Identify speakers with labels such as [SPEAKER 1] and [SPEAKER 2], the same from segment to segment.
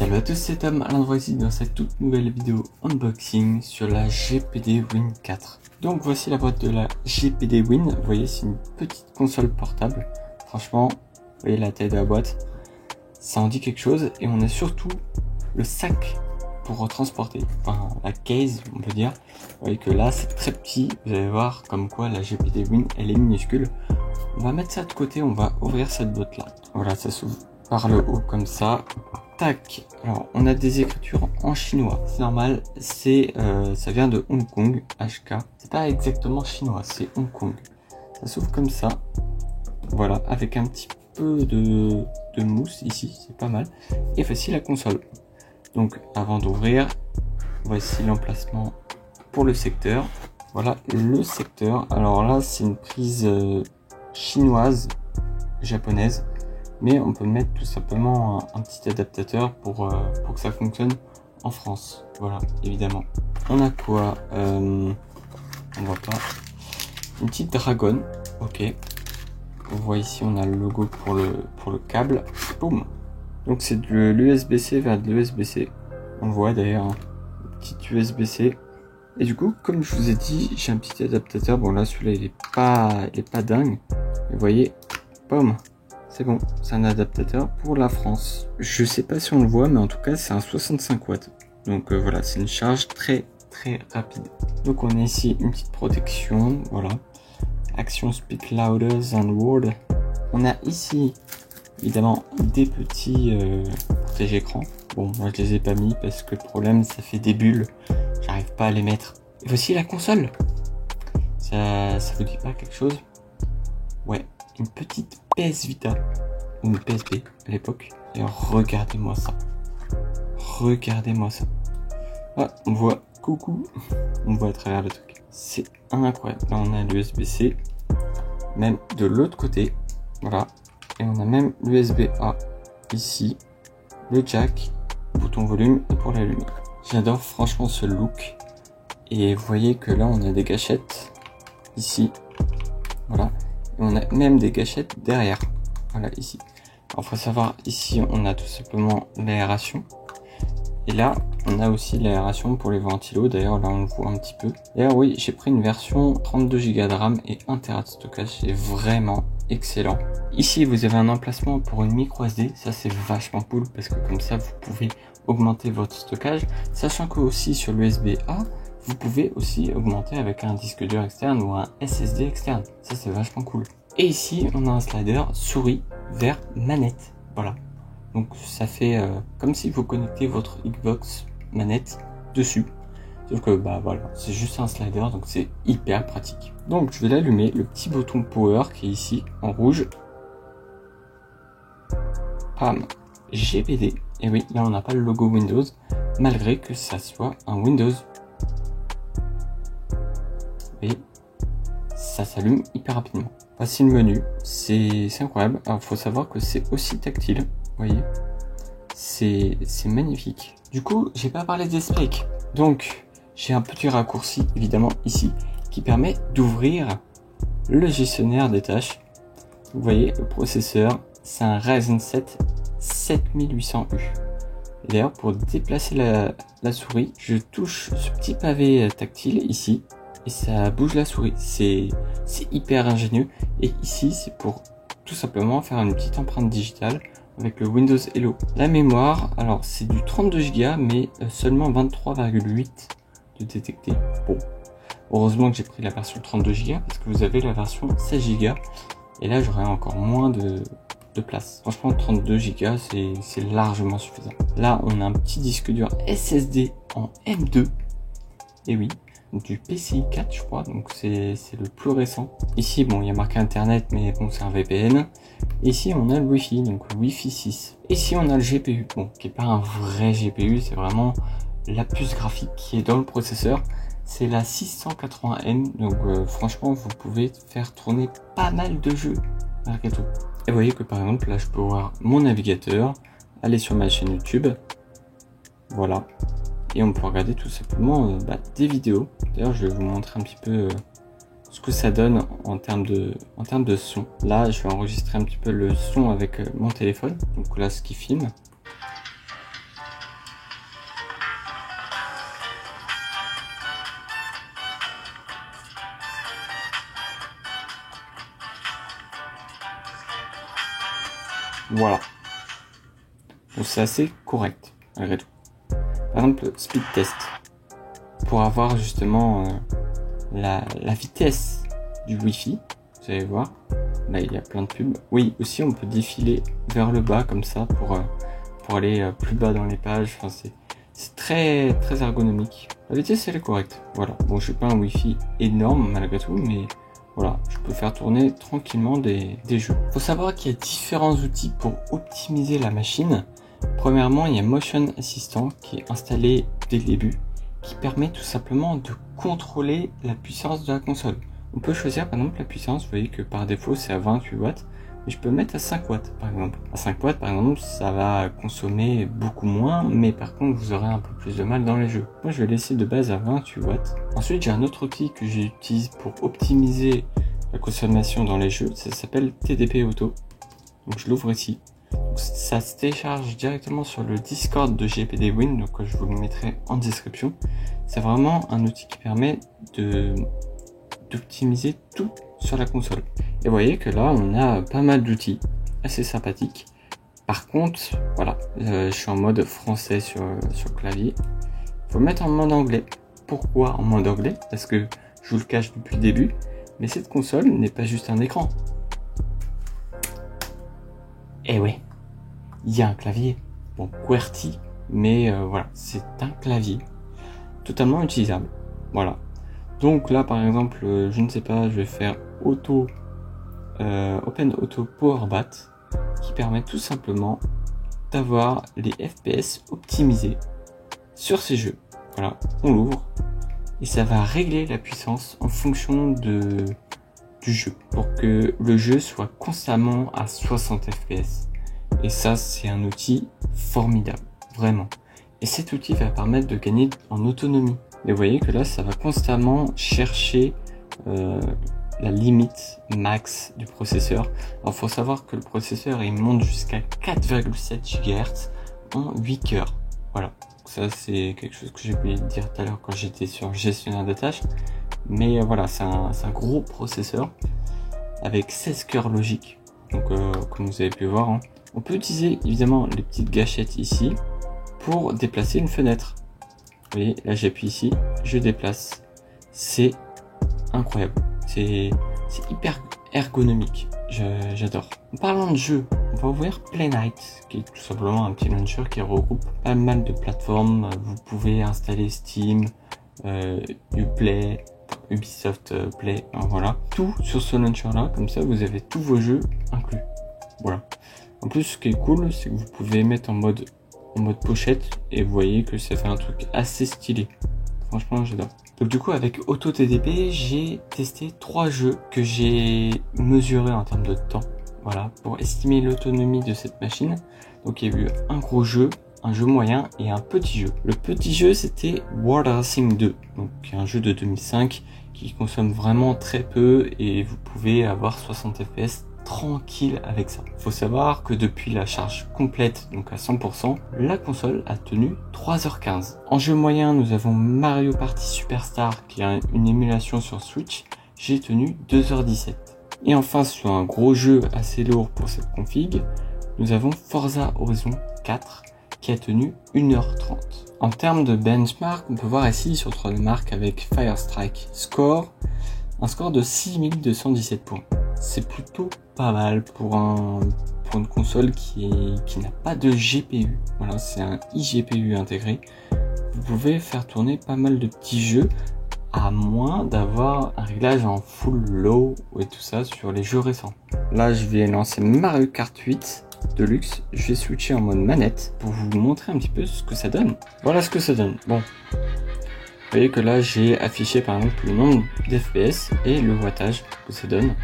[SPEAKER 1] Salut à tous, c'est Tom, alors voici dans cette toute nouvelle vidéo unboxing sur la GPD Win 4. Donc voici la boîte de la GPD Win, vous voyez c'est une petite console portable. Franchement, vous voyez la taille de la boîte, ça en dit quelque chose. Et on a surtout le sac pour transporter, enfin la case on peut dire. Vous voyez que là c'est très petit, vous allez voir comme quoi la GPD Win elle est minuscule. On va mettre ça de côté, on va ouvrir cette boîte là. Voilà, ça s'ouvre par le haut comme ça. Tac, alors on a des écritures en chinois, c'est normal, ça vient de Hong Kong, HK, c'est pas exactement chinois, c'est Hong Kong. Ça s'ouvre comme ça, voilà, avec un petit peu de mousse ici, c'est pas mal, et voici la console. Donc avant d'ouvrir, voici l'emplacement pour le secteur, voilà le secteur. Alors là c'est une prise chinoise, japonaise, mais on peut mettre tout simplement un petit adaptateur pour que ça fonctionne en France. Voilà, évidemment. On a quoi on voit pas. Une petite dragonne, ok. On voit ici, on a le logo pour le câble. Boum. Donc c'est de l'USB-C vers de l'USB-C. On voit d'ailleurs un petit USB-C. Et du coup, comme je vous ai dit, j'ai un petit adaptateur. Bon là, celui-là, il est pas dingue. Et vous voyez, boum. C'est bon, c'est un adaptateur pour la France. Je sais pas si on le voit, mais en tout cas, c'est un 65 watts. Donc voilà, c'est une charge très rapide. Donc on a ici une petite protection, voilà. Action speak louder than word. On a ici, évidemment, des petits protège-écran. Bon, moi je les ai pas mis parce que le problème, ça fait des bulles. J'arrive pas à les mettre. Et voici la console. Ça vous dit pas quelque chose? Ouais, une petite PS Vita, ou une PSP à l'époque. Et regardez-moi ça. Regardez-moi ça. Ah, on voit, coucou, on voit à travers le truc. C'est incroyable. Là, on a l'USB-C, même de l'autre côté. Voilà. Et on a même l'USB-A ici. Le jack, bouton volume et pour l'allumer. J'adore franchement ce look. Et vous voyez que là, on a des gâchettes ici. Voilà. On a même des gâchettes derrière, voilà ici. Alors faut savoir, ici on a tout simplement l'aération. Et là on a aussi l'aération pour les ventilos, d'ailleurs là on le voit un petit peu. D'ailleurs oui, j'ai pris une version 32 Go de RAM et 1 Tera de stockage, c'est vraiment excellent. Ici vous avez un emplacement pour une micro SD, ça c'est vachement cool parce que comme ça vous pouvez augmenter votre stockage. Sachant que aussi sur l'USB-A, vous pouvez aussi augmenter avec un disque dur externe ou un SSD externe. Ça, c'est vachement cool. Et ici, on a un slider souris vers manette. Voilà. Donc, ça fait comme si vous connectez votre Xbox manette dessus. Sauf que, bah voilà, c'est juste un slider, donc c'est hyper pratique. Donc, je vais l'allumer. Le petit bouton power qui est ici en rouge. Pam. GPD. Et oui, là, on n'a pas le logo Windows, malgré que ça soit un Windows. Et ça s'allume hyper rapidement. Voici le menu, c'est incroyable. Alors il faut savoir que c'est aussi tactile, vous voyez, c'est magnifique. Du coup, j'ai pas parlé des specs, donc j'ai un petit raccourci évidemment ici qui permet d'ouvrir le gestionnaire des tâches. Vous voyez, le processeur, c'est un Ryzen 7 7800U. D'ailleurs, pour déplacer la souris, je touche ce petit pavé tactile ici. Et ça bouge la souris, c'est hyper ingénieux. Et ici c'est pour tout simplement faire une petite empreinte digitale avec le Windows Hello. La mémoire, alors c'est du 32 Go mais seulement 23,8 de détecté. Bon, heureusement que j'ai pris la version 32 Go parce que vous avez la version 16 Go et là j'aurai encore moins de place. Franchement 32 Go c'est largement suffisant. Là on a un petit disque dur SSD en M2. Et oui, du PCI 4 je crois, donc c'est le plus récent. Ici bon il y a marqué internet mais bon c'est un VPN. Ici on a le Wi-Fi, donc le Wi-Fi 6. Ici on a le GPU, bon qui est pas un vrai GPU, c'est vraiment la puce graphique qui est dans le processeur. C'est la 680M, donc franchement vous pouvez faire tourner pas mal de jeux malgré tout. Et vous voyez que par exemple là je peux voir mon navigateur, aller sur ma chaîne YouTube, voilà. Et on peut regarder tout simplement des vidéos. D'ailleurs, je vais vous montrer un petit peu ce que ça donne en termes de son. Là, je vais enregistrer un petit peu le son avec mon téléphone. Donc là, ce qui filme. Voilà. Donc c'est assez correct, malgré tout. Par exemple, speed test. Pour avoir justement la vitesse du Wi-Fi, vous allez voir. Là, il y a plein de pubs. Oui, aussi, on peut défiler vers le bas, comme ça, pour aller plus bas dans les pages. Enfin, c'est très, très ergonomique. La vitesse, elle est correcte. Voilà. Bon, je suis pas un Wi-Fi énorme, malgré tout, mais voilà, je peux faire tourner tranquillement des jeux. Faut savoir qu'il y a différents outils pour optimiser la machine. Premièrement, il y a Motion Assistant qui est installé dès le début, qui permet tout simplement de contrôler la puissance de la console. On peut choisir par exemple la puissance, vous voyez que par défaut c'est à 28 watts, mais je peux mettre à 5 watts par exemple. À 5 watts par exemple, ça va consommer beaucoup moins, mais par contre vous aurez un peu plus de mal dans les jeux. Moi je vais laisser de base à 28 watts. Ensuite j'ai un autre outil que j'utilise pour optimiser la consommation dans les jeux, ça s'appelle TDP Auto. Donc je l'ouvre ici. Donc, ça se télécharge directement sur le Discord de GPDWin, donc je vous le mettrai en description. C'est vraiment un outil qui permet d'optimiser tout sur la console. Et vous voyez que là on a pas mal d'outils assez sympathiques. Par contre, voilà, je suis en mode français sur clavier. Il faut mettre en mode anglais. Pourquoi en mode anglais? Parce que je vous le cache depuis le début, mais cette console n'est pas juste un écran. Eh ouais, il y a un clavier, bon, QWERTY, mais voilà, c'est un clavier totalement utilisable. Voilà. Donc là, par exemple, je ne sais pas, je vais faire Open Auto Power Bat, qui permet tout simplement d'avoir les FPS optimisés sur ces jeux. Voilà, on l'ouvre et ça va régler la puissance en fonction du jeu pour que le jeu soit constamment à 60 FPS. Et ça, c'est un outil formidable, vraiment. Et cet outil va permettre de gagner en autonomie. Et vous voyez que là, ça va constamment chercher la limite max du processeur. Alors, il faut savoir que le processeur, il monte jusqu'à 4,7 GHz en 8 heures. Voilà. Ça, c'est quelque chose que j'ai oublié de dire tout à l'heure quand j'étais sur gestionnaire de tâches. Mais voilà, c'est un gros processeur avec 16 cœurs logiques. Donc, comme vous avez pu voir, hein. On peut utiliser évidemment les petites gâchettes ici pour déplacer une fenêtre. Vous voyez, là j'appuie ici, je déplace. C'est incroyable. C'est hyper ergonomique. J'adore. En parlant de jeu, on va ouvrir Playnight, qui est tout simplement un petit launcher qui regroupe pas mal de plateformes. Vous pouvez installer Steam, Uplay, Ubisoft Play, voilà. Tout sur ce launcher là, comme ça vous avez tous vos jeux inclus. Voilà. En plus, ce qui est cool, c'est que vous pouvez mettre en mode pochette et vous voyez que ça fait un truc assez stylé. Franchement, j'adore. Donc du coup, avec AutoTDP, j'ai testé 3 jeux que j'ai mesurés en termes de temps. Voilà, pour estimer l'autonomie de cette machine. Donc il y a eu un gros jeu, un jeu moyen et un petit jeu. Le petit jeu, c'était World Racing 2, donc un jeu de 2005 qui consomme vraiment très peu et vous pouvez avoir 60 FPS tranquille avec ça. Faut savoir que depuis la charge complète, donc à 100%, la console a tenu 3h15. En jeu moyen, nous avons Mario Party Superstar qui a une émulation sur Switch. J'ai tenu 2h17. Et enfin, sur un gros jeu assez lourd pour cette config, nous avons Forza Horizon 4 qui a tenu 1h30. En termes de benchmark, on peut voir ici sur 3D Mark avec Firestrike Score, un score de 6217 points. C'est plutôt pas mal pour une console qui n'a pas de GPU. Voilà, c'est un iGPU intégré. Vous pouvez faire tourner pas mal de petits jeux, à moins d'avoir un réglage en full low et tout ça sur les jeux récents. Là, je vais lancer Mario Kart 8 Deluxe. Je vais switcher en mode manette pour vous montrer un petit peu ce que ça donne. Voilà ce que ça donne. Bon. Vous voyez que là, j'ai affiché par exemple le nombre d'FPS et le wattage que ça donne.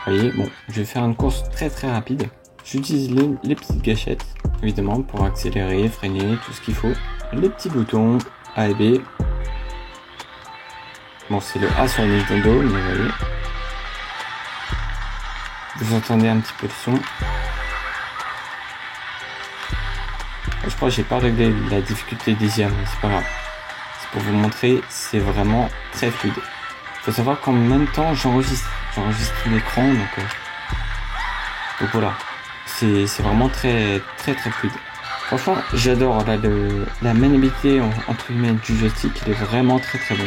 [SPEAKER 1] Vous voyez, bon, je vais faire une course très très rapide. J'utilise les petites gâchettes, évidemment, pour accélérer, freiner, tout ce qu'il faut. Les petits boutons A et B. Bon, c'est le A sur le Nintendo, mais vous voyez. Vous entendez un petit peu le son. Je crois que j'ai pas réglé la difficulté dixième, mais c'est pas grave. C'est pour vous montrer, c'est vraiment très fluide. Faut savoir qu'en même temps, j'enregistre l'écran, donc voilà. c'est vraiment très fluide. Franchement, j'adore la maniabilité entre guillemets du joystick, il est vraiment très bon.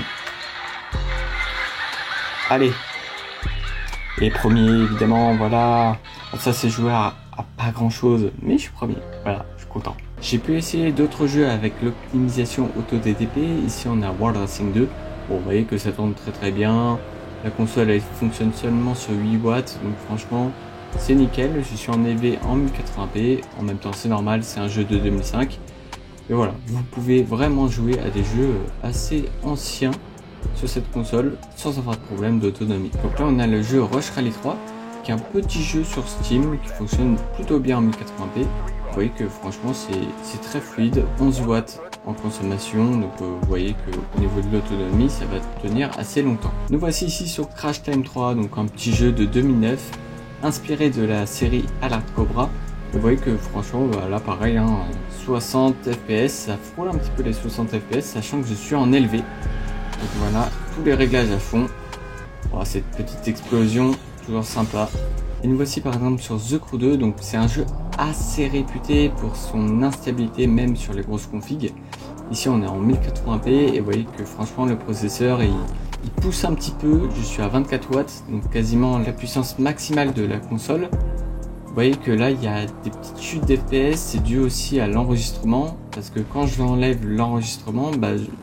[SPEAKER 1] Allez. Et premier, évidemment, voilà. Ça, c'est joué à pas grand chose, mais je suis premier. Voilà, je suis content. J'ai pu essayer d'autres jeux avec l'optimisation auto DTP. Ici, on a World Racing 2. Bon, vous voyez que ça tourne très bien. La console, elle fonctionne seulement sur 8 watts. Donc, franchement, c'est nickel. Je suis en élevé en 1080p. En même temps, c'est normal. C'est un jeu de 2005. Et voilà, vous pouvez vraiment jouer à des jeux assez anciens sur cette console sans avoir de problème d'autonomie. Donc là on a le jeu Rush Rally 3 qui est un petit jeu sur Steam qui fonctionne plutôt bien en 1080p. Vous voyez que franchement c'est très fluide, 11 watts en consommation, donc vous voyez que au niveau de l'autonomie ça va tenir assez longtemps. Nous voici ici sur Crash Time 3, donc un petit jeu de 2009 inspiré de la série Alert Cobra. Vous voyez que franchement là pareil, 60 fps, ça frôle un petit peu les 60 fps sachant que je suis en élevé. Donc voilà, tous les réglages à fond. Oh, cette petite explosion, toujours sympa. Et nous voici par exemple sur The Crew 2, donc c'est un jeu assez réputé pour son instabilité même sur les grosses configs. Ici on est en 1080p et vous voyez que franchement le processeur il pousse un petit peu, je suis à 24 watts, donc quasiment la puissance maximale de la console. Vous voyez que là il y a des petites chutes d'FPS, c'est dû aussi à l'enregistrement, parce que quand je l'enlève l'enregistrement,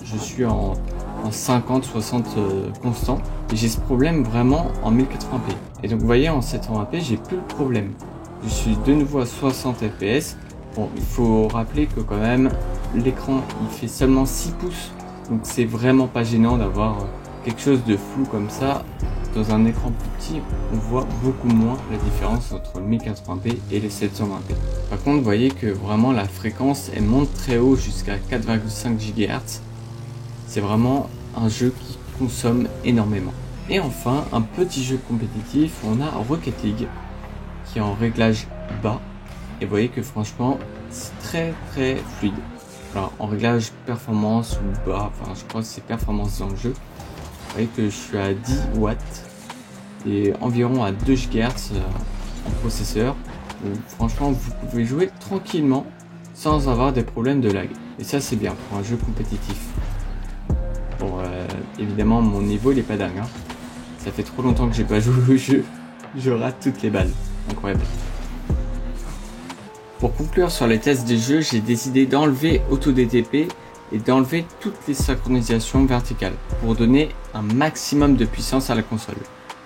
[SPEAKER 1] je suis en 50-60 constant, et j'ai ce problème vraiment en 1080p. Et donc vous voyez en 720p j'ai plus le problème. Je suis de nouveau à 60 fps. Bon, il faut rappeler que quand même l'écran il fait seulement 6 pouces, donc c'est vraiment pas gênant d'avoir quelque chose de flou comme ça. Dans un écran plus petit, on voit beaucoup moins la différence entre le 1080p et les 720p. Par contre, vous voyez que vraiment la fréquence elle monte très haut jusqu'à 4,5 GHz. C'est vraiment un jeu qui consomme énormément. Et enfin, un petit jeu compétitif, on a Rocket League qui est en réglage bas. Et vous voyez que franchement, c'est très fluide. Alors en réglage performance ou bas, enfin je crois que c'est performance dans le jeu. Vous voyez que je suis à 10 watts et environ à 2 GHz en processeur. Donc, franchement, vous pouvez jouer tranquillement sans avoir des problèmes de lag. Et ça, c'est bien pour un jeu compétitif. Bon, évidemment, mon niveau, il est pas dingue. Ça fait trop longtemps que j'ai pas joué au jeu. Je rate toutes les balles. Incroyable. Pour conclure sur les tests des jeux, j'ai décidé d'enlever AutoDTP et d'enlever toutes les synchronisations verticales pour donner un maximum de puissance à la console.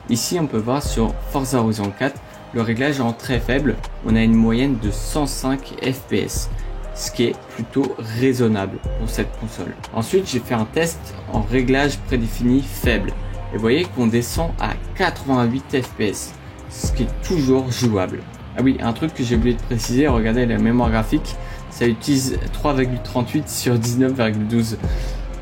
[SPEAKER 1] Ici, on peut voir sur Forza Horizon 4, le réglage est en très faible, on a une moyenne de 105 fps, ce qui est plutôt raisonnable pour cette console. Ensuite, j'ai fait un test en réglage prédéfini faible, et vous voyez qu'on descend à 88 fps, ce qui est toujours jouable. Ah oui, un truc que j'ai oublié de préciser, regardez la mémoire graphique, ça utilise 3,38 sur 19,12.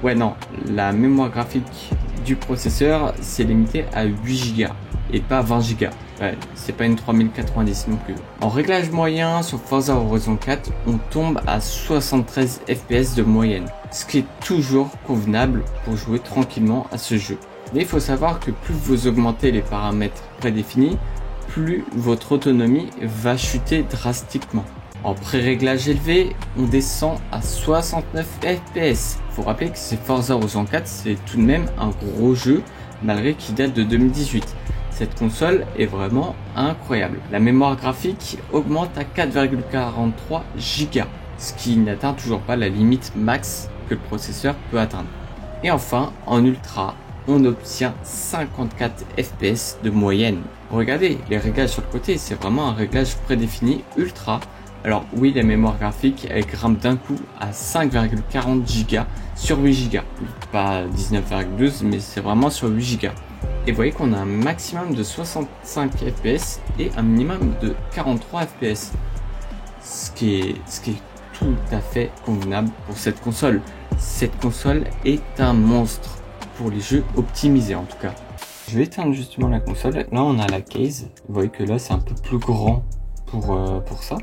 [SPEAKER 1] Ouais non, la mémoire graphique du processeur c'est limité à 8 Go et pas 20 Go. Ouais, c'est pas une 3090 non plus. En réglage moyen sur Forza Horizon 4, on tombe à 73 fps de moyenne, ce qui est toujours convenable pour jouer tranquillement à ce jeu. Mais il faut savoir que plus vous augmentez les paramètres prédéfinis, plus votre autonomie va chuter drastiquement. En pré-réglage élevé, on descend à 69 fps. Faut rappeler que c'est Forza Horizon 4, c'est tout de même un gros jeu, malgré qu'il date de 2018. Cette console est vraiment incroyable. La mémoire graphique augmente à 4,43 Go, ce qui n'atteint toujours pas la limite max que le processeur peut atteindre. Et enfin, en ultra, on obtient 54 fps de moyenne. Regardez, les réglages sur le côté, c'est vraiment un réglage prédéfini ultra. Alors oui, la mémoire graphique, elle grimpe d'un coup à 5,40 Go sur 8 Go. Pas 19,12, mais c'est vraiment sur 8 Go. Et vous voyez qu'on a un maximum de 65 fps et un minimum de 43 fps. Ce qui est tout à fait convenable pour cette console. Cette console est un monstre pour les jeux optimisés en tout cas. Je vais éteindre justement la console. Là on a la case. Vous voyez que là c'est un peu plus grand pour ça.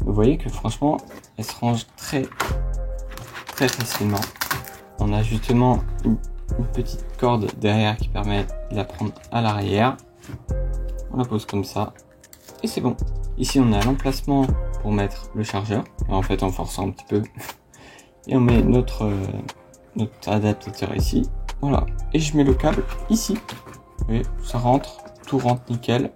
[SPEAKER 1] Vous voyez que franchement elle se range très facilement. On a justement une petite corde derrière qui permet de la prendre à l'arrière. On la pose comme ça et c'est bon. Ici on a l'emplacement pour mettre le chargeur. En fait en forçant un petit peu. Et on met notre adaptateur ici. Voilà. Et je mets le câble ici. Vous voyez, ça rentre, tout rentre nickel.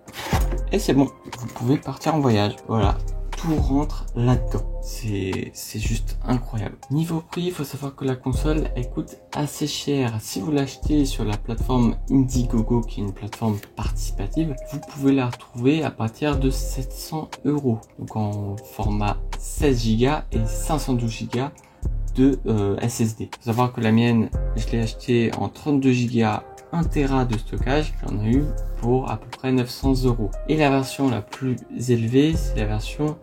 [SPEAKER 1] Et c'est bon, vous pouvez partir en voyage. Voilà, tout rentre là-dedans. C'est juste incroyable. Niveau prix, il faut savoir que la console, elle coûte assez cher. Si vous l'achetez sur la plateforme Indiegogo, qui est une plateforme participative, vous pouvez la retrouver à partir de 700 €. Donc en format 16 Go et 512 Go de SSD. Il faut savoir que la mienne, je l'ai acheté en 32 Go, 1 Tera de stockage. J'en ai eu pour à peu près 900 €. Et la version la plus élevée, c'est la version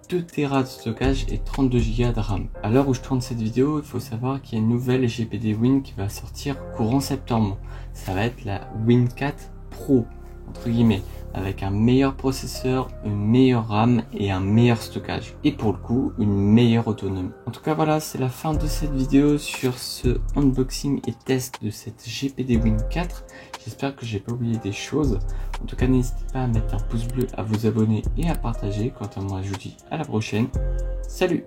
[SPEAKER 1] 2 Tera de stockage et 32 Go de RAM. À l'heure où je tourne cette vidéo, il faut savoir qu'il y a une nouvelle GPD Win qui va sortir courant septembre. Ça va être la Win 4 Pro, entre guillemets, avec un meilleur processeur, une meilleure RAM et un meilleur stockage. Et pour le coup, une meilleure autonomie. En tout cas, voilà, c'est la fin de cette vidéo sur ce unboxing et test de cette GPD Win 4. J'espère que j'ai pas oublié des choses. En tout cas, n'hésitez pas à mettre un pouce bleu, à vous abonner et à partager. Quant à moi, je vous dis à la prochaine. Salut!